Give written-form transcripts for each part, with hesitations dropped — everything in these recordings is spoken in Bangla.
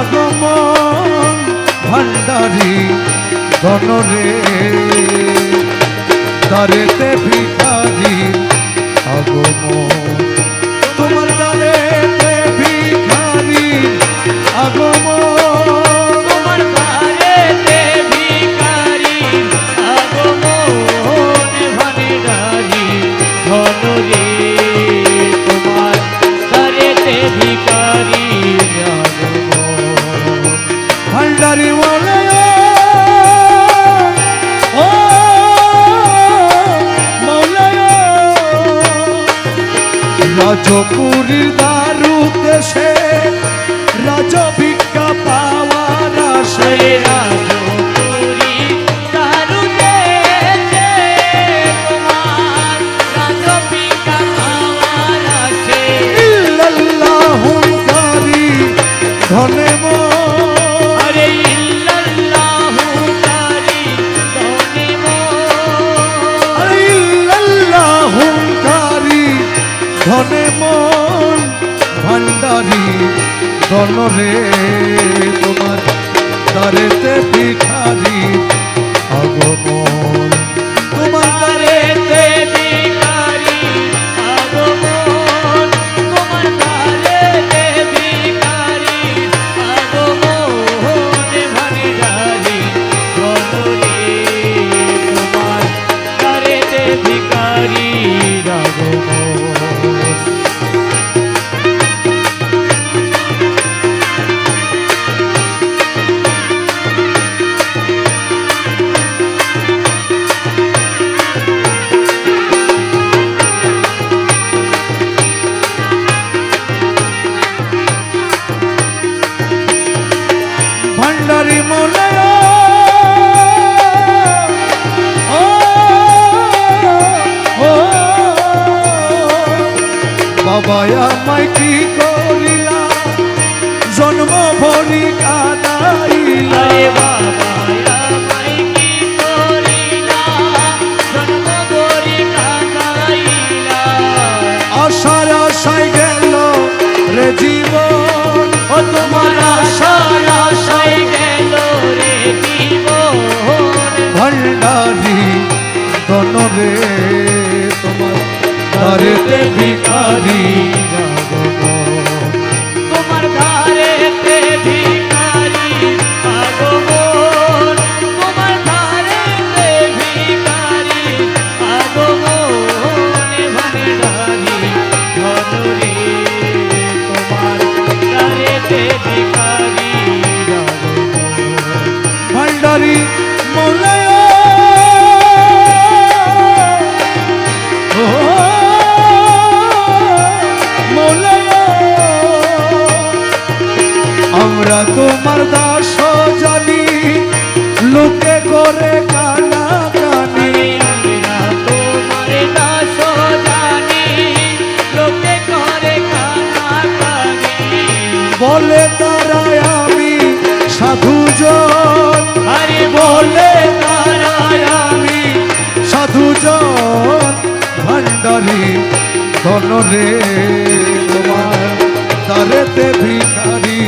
আগমন ভান্ডারি ধনরে দ্বারেতে ভিখারি আগমন তোমার দ্বারেতে ভিখারি আগমন তোমার দ্বারেতে ভিখারি আগমন ভান্ডারি ধনরে তোমার দ্বারেতে ভিখারি আগমন ভান্ডারি মলয় ও মলয় রাজপুরীর দারু দেশে রাজ ভিক্ষা পাওয়ার আসে রাজপুরী দারু দেশে তোমার রাজ ভিক্ষা পাওয়ার আসে ইল্লাল্লাহুকারী ধনে আরে ইল্লাল্লাহু কারি ধনে ইল্লাল্লাহুকারী ধনে মন ভান্ডারি ধনরে তোমার দ্বারেতে ভিখারি আগমন তোমার দ্বারেতে ভিখারি আগমন তোমার দ্বারেতে ভিখারি আগমন ভান্ডারি ধনরে তোমার দ্বারেতে ভিখারি আগমন ভান্ডারি মলয় ও ও বাবা আমায় কি করিলা জন্ম ভরি কাদাইলা আরে বাবা আমায় কি করিলা জন্ম ভরি কাঁদাইলা আশার আশায় গেল রে জীবন ও তোমার আশায় আশায় গেল রে জীবন ভান্ডারি ধনরে তোমার দ্বারেতে ভিখারি আগমন তোমার দ্বারেতে ভিখারি আগমন তোমার দ্বারেতে ভিখারি আগমন ভান্ডারি ধনরে তোমার দ্বারেতে ভিখারি আগমন ভান্ডারি মলয় ও মলয় আমরা তোমার দাস জানি লোকে করে কানা কানি আমরা তোমার দাস জানি লোকে করে কানাকানি বলে তারা আমি সাধুজন আরে বলে তারা আমি সাধুজন ভান্ডারি ধনরে তোমার দ্বারেতে ভিখারি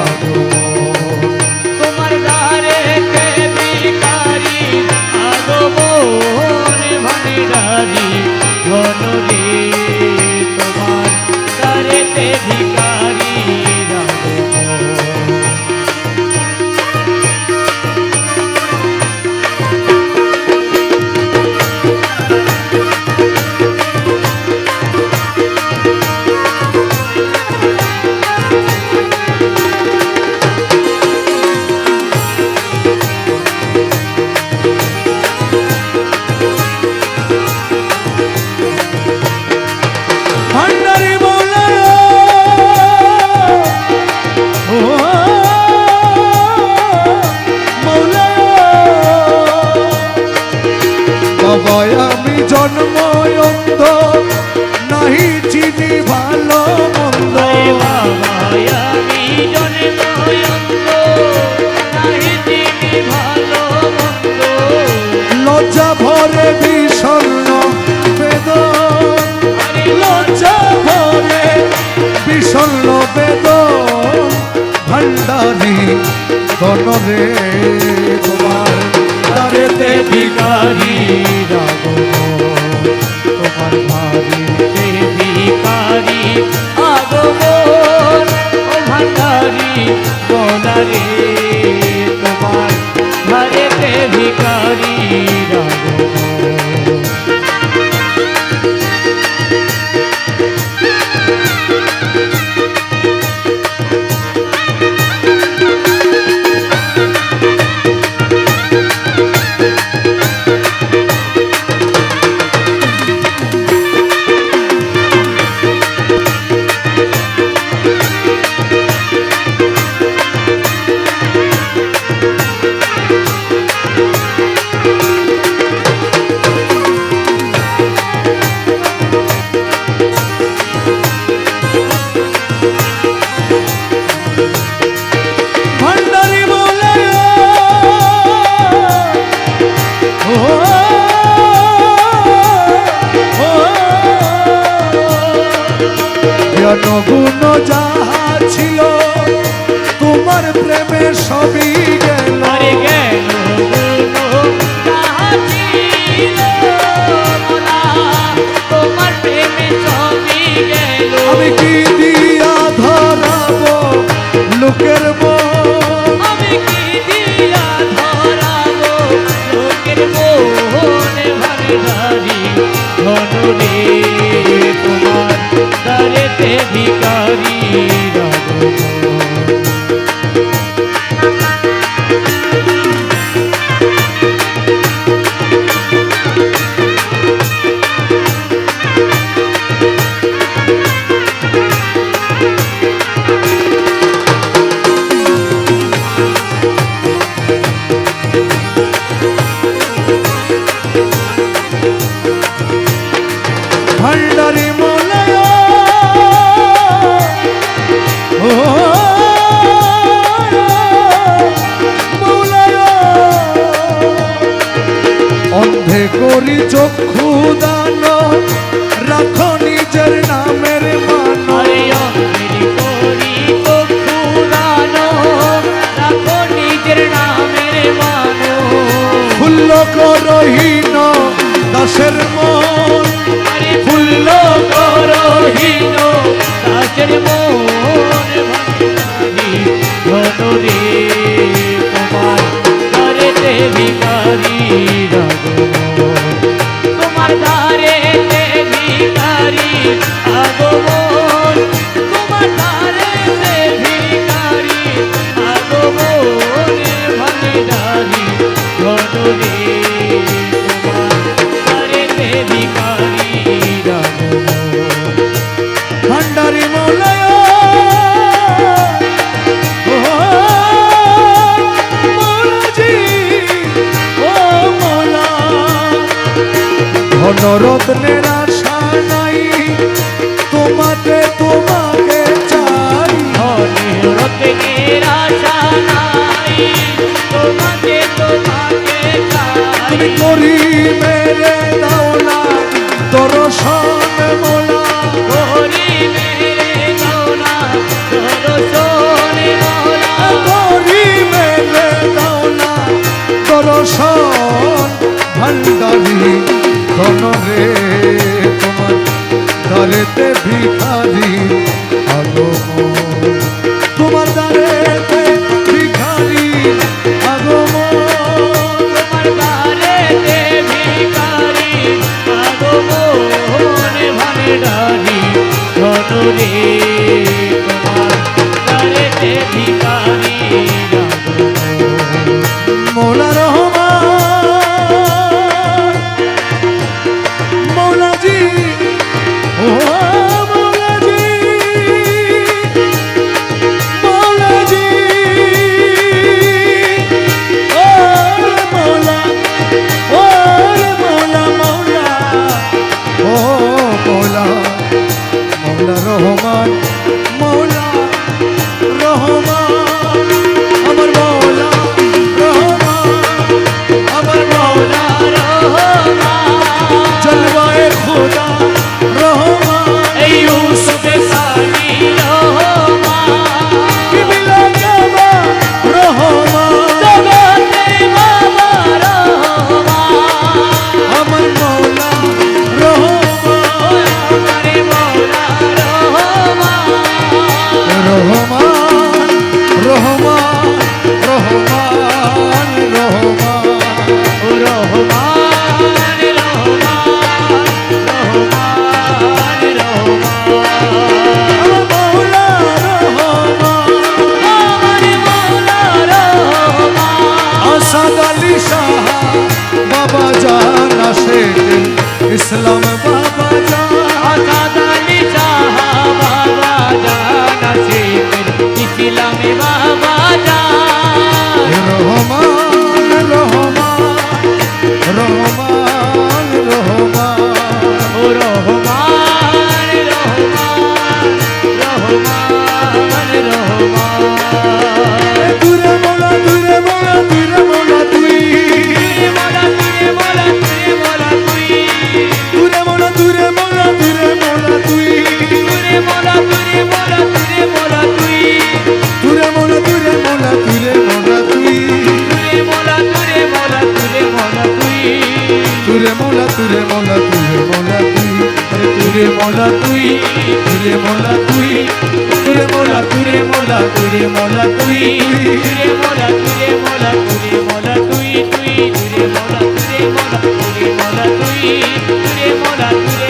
আগমন তোমার দ্বারেতে ভিখারি আগমন ভান্ডারি ধনরে তোমার দ্বারেতে ভিখারি আগমন ভান্ডারি ধন রে তোমার দ্বারেতে ভিখারি আগমন তোমার বাড়িতে ভিখারি আগমন ও ভান্ডারি মোলারে তোমার বাড়িতে ভিখারি আগমন ভান্ডারি বলে ও গুণ যাহা ছিল তোমার প্রেমে সবই গেল আরে গেল তাহা ছিল মোলা তোমার প্রেমে সবই গেল আমি কি দিয়া ধরাবো লোকের মন আমি কি দিয়া ধরাবো লোকের মনে ভান্ডারি ধনরে তোমার দ্বারেতে ভিখারি আগমন ভান্ডারি মোলায় ও মোলায় অন্ধে করি চক্ষু দান রাখো নিজের নামের মান আরে অন্ধের করি চক্ষু দান রাখো নিজের নামের মান ফুল্ল করহীন দাসের মন আরে ফুল্ল করহীন দাসের মন ভান্ডারি ধনরে তোমার দ্বারেতে ভিখারি আগমন তোমার দ্বারেতে ভিখারি আগমন তোমার দ্বারেতে ভিখারি আগমন ভান্ডারি ধনরে তোমার দ্বারেতে ভিখারি আগমন ভান্ডারি মোলায় ও মোলাজি ও মোলা ধনরত্নের আশা নাই তোমাকে তোমাকে চাই রত্নের আশা নাই তোমাকে তোমাকে তুমি চাই করি মেরে দাও না দর্শন মোলা করি মেরে দাও না দর্শন মোলা করি মেরে দাও না দর্শন ভান্ডারি ধন রে তোমার দ্বারেতে ভিখারি আগমন তোমার দ্বারেতে ভিখারি আগমন তোমার দ্বারেতে ভিখারি আগমন ভান্ডারি ধনরে তোমার দ্বারেতে ভিখারি আগমন মৌলা রহমান মৌলাজি ও মৌলাজি মৌলা ইসলাম বাবা জান আসাদ আলী শাহ বাবা জান আশিকের ইসলামে বাবা জান রহমান রহমান রহমান রহমান ও রহমান রহমান রহমান রহমান দূরে মোলা দূরে মোলা দূরে মোলা তুই মোলা তুই মোলা তুই মোলা তুই দূরে মোলা দূরে মোলা দূরে মোলা তুই তুরে মোলা তুরে মোলা তুরে মোলা তুই দূরে মোলা দূরে মোলা দূরে মোলা তুই তুরে মোলা তুরে মোলা তুরে মোলা তুই দূরে মোলা দূরে মোলা দূরে মোলা তুই আরে তুরে মোলা তুই তুরে মোলা তুই তুরে মোলা তুরে মোলা তুরে মোলা তুই তুরে মোলা তুরে মোলা তুরে মোলা তুই তুই তুরে মোলা তুরে মোলা তুরে মোলা তুই তুরে মোলা তুরে